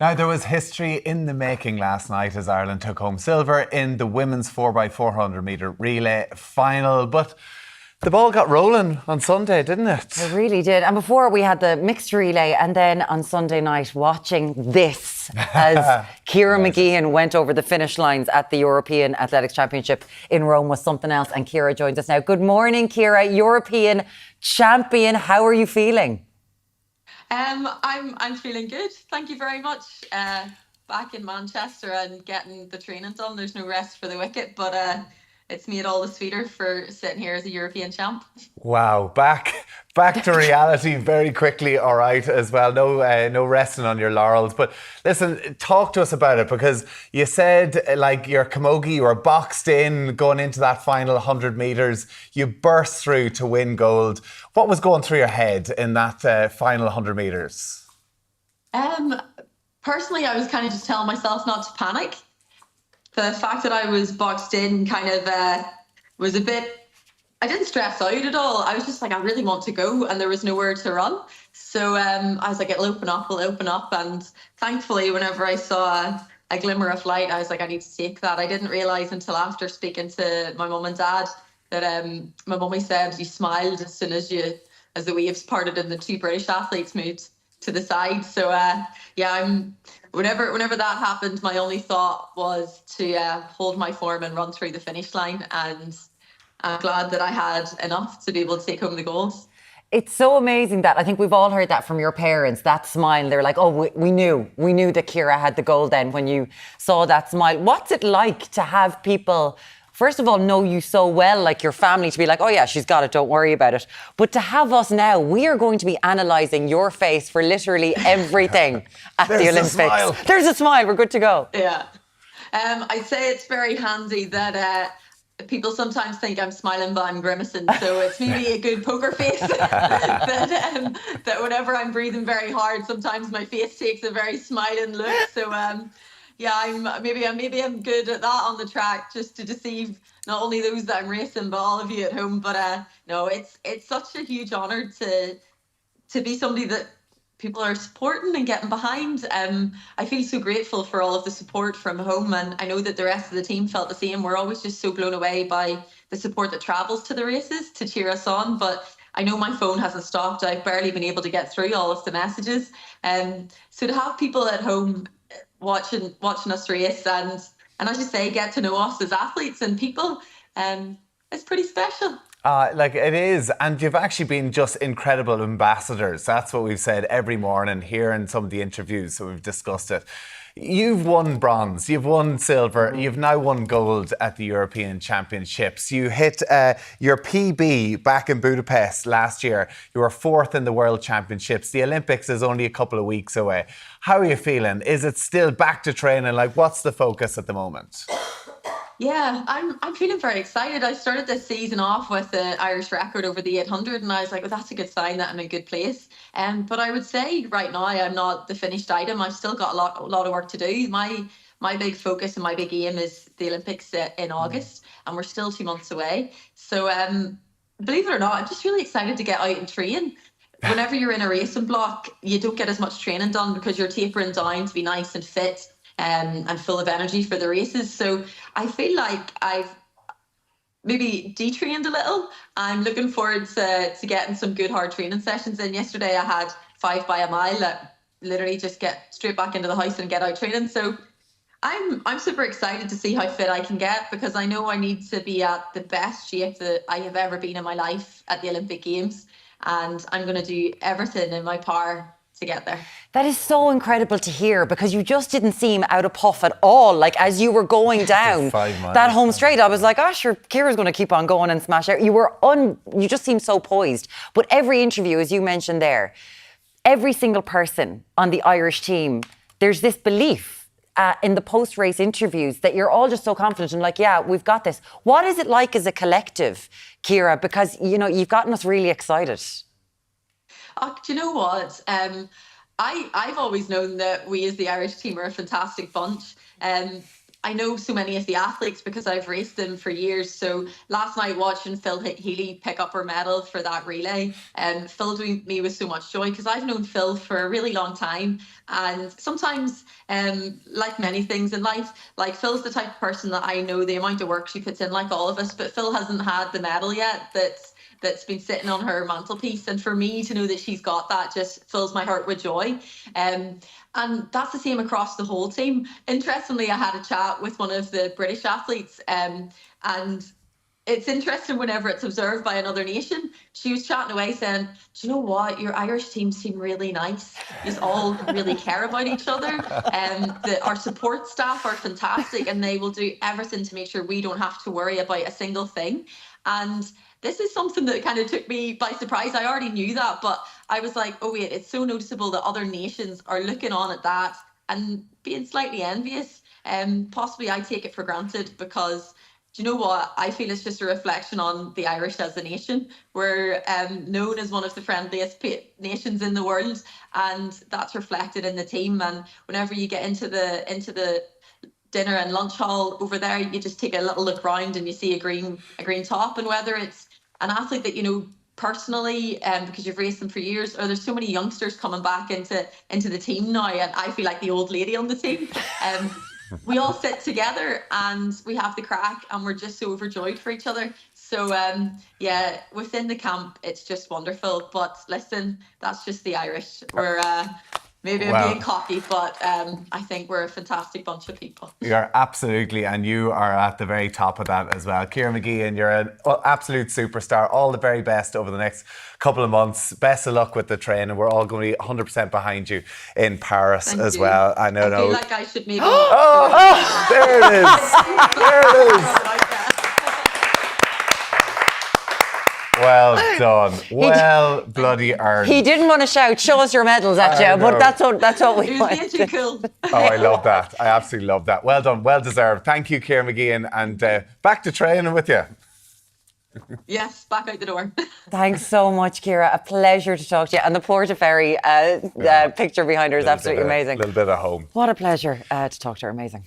Now, there was history in the making last night as Ireland took home silver in the women's 4x400 metre relay final. But the ball got rolling on Sunday, didn't it? It really did. And before we had the mixed relay, and then on Sunday night watching this as Ciara Mageean went over the finish lines at the European Athletics Championship in Rome was something else. And Ciara joins us now. Good morning, Ciara, European champion. How are you feeling? I'm feeling good. Thank you very much. Back in Manchester and getting the training done. There's no rest for the wicket, but it's made all the sweeter for sitting here as a European champ. Wow, back to reality very quickly. All right, as well. No resting on your laurels. But listen, talk to us about it, because you said like your camogie, you were boxed in going into that final 100 metres. You burst through to win gold. What was going through your head in that final 100 metres? Personally, I was kind of just telling myself not to panic. The fact that I was boxed in kind of was a bit, I didn't stress out at all. I was just like, I really want to go, and there was nowhere to run. So I was like, it'll open up. And thankfully, whenever I saw a glimmer of light, I was like, I need to take that. I didn't realise until after speaking to my mum and dad that my mummy said you smiled as soon as the waves parted and the two British athletes moved to the side. So whenever that happened, my only thought was to hold my form and run through the finish line, and I'm glad that I had enough to be able to take home the gold. It's so amazing that I think we've all heard that from your parents, that smile. They're like, oh, we knew that Ciara had the gold then when you saw that smile. What's it like to have people, first of all, know you so well, like your family, to be like, oh yeah, she's got it, don't worry about it. But to have us now, we are going to be analysing your face for literally everything at the Olympics. There's a smile, we're good to go. Yeah. I'd say it's very handy that people sometimes think I'm smiling but I'm grimacing, so it's maybe a good poker face. that whenever I'm breathing very hard, sometimes my face takes a very smiling look. So maybe I'm good at that on the track, just to deceive not only those that I'm racing but all of you at home. But no, it's such a huge honour to be somebody that people are supporting and getting behind. I feel so grateful for all of the support from home, and I know that the rest of the team felt the same. We're always just so blown away by the support that travels to the races to cheer us on. But I know my phone hasn't stopped. I've barely been able to get through all of the messages. So to have people at home watching us race and as you say, get to know us as athletes and people, it's pretty special. Like it is, and you've actually been just incredible ambassadors. That's what we've said every morning here in some of the interviews, so we've discussed it. You've won bronze, you've won silver, you've now won gold at the European Championships. You hit your PB back in Budapest last year. You were fourth in the World Championships. The Olympics is only a couple of weeks away. How are you feeling? Is it still back to training? Like, what's the focus at the moment? Yeah, I'm feeling very excited. I started this season off with an Irish record over the 800, and I was like, well, that's a good sign that I'm in a good place. But I would say right now I'm not the finished item. I've still got a lot of work to do. My big focus and my big aim is the Olympics in August, and we're still 2 months away. So believe it or not, I'm just really excited to get out and train. Whenever you're in a racing block, you don't get as much training done because you're tapering down to be nice and fit and full of energy for the races. So I feel like I've maybe detrained a little. I'm looking forward to getting some good hard training sessions in. Yesterday I had 5 by a mile that literally just get straight back into the house and get out training. So I'm super excited to see how fit I can get, because I know I need to be at the best shape that I have ever been in my life at the Olympic Games, and I'm going to do everything in my power to get there. That is so incredible to hear, because you just didn't seem out of puff at all. Like, as you were going down that home straight, I was like, oh sure, Ciara's going to keep on going and smash out. You just seemed so poised. But every interview, as you mentioned there, every single person on the Irish team, there's this belief in the post-race interviews that you're all just so confident and like, yeah, we've got this. What is it like as a collective, Ciara? Because, you know, you've gotten us really excited. Oh, do you know what? I've always known that we as the Irish team are a fantastic bunch. I know so many of the athletes because I've raced them for years. So last night watching Phil Healy pick up her medal for that relay, filled me with so much joy because I've known Phil for a really long time. And sometimes, like many things in life, like Phil's the type of person that I know the amount of work she puts in, like all of us, but Phil hasn't had the medal yet that's been sitting on her mantelpiece. And for me to know that she's got that just fills my heart with joy. And that's the same across the whole team. Interestingly, I had a chat with one of the British athletes, and it's interesting whenever it's observed by another nation. She was chatting away saying, do you know what? Your Irish team seem really nice. You all really care about each other. Our support staff are fantastic and they will do everything to make sure we don't have to worry about a single thing. And this is something that kind of took me by surprise. I already knew that, but I was like, oh wait, it's so noticeable that other nations are looking on at that and being slightly envious. Possibly I take it for granted because, do you know what? I feel it's just a reflection on the Irish as a nation. We're known as one of the friendliest nations in the world, and that's reflected in the team. And whenever you get into the dinner and lunch hall over there, you just take a little look round and you see a green top. And whether it's an athlete that you know personally, because you've raced them for years, or there's so many youngsters coming back into the team now, and I feel like the old lady on the team. We all sit together and we have the crack, and we're just so overjoyed for each other. So yeah, within the camp, it's just wonderful. But listen, that's just the Irish. We're maybe I'm being cocky, but I think we're a fantastic bunch of people. You're absolutely, and you are at the very top of that as well. Ciara Mageean, you're an absolute superstar. All the very best over the next couple of months. Best of luck with the training. We're all going to be 100% behind you in Paris as well. I feel like I should maybe... there it is. There it is. Well done. Well bloody earned. He didn't want to shout, show us your medals at you, but that's what we want. It was too cool. Oh, I love that. I absolutely love that. Well done. Well deserved. Thank you, Ciara Mageean. And back to training with you. Yes, back out the door. Thanks so much, Ciara. A pleasure to talk to you. And the Portaferry picture behind her is absolutely amazing. A little bit of home. What a pleasure to talk to her. Amazing.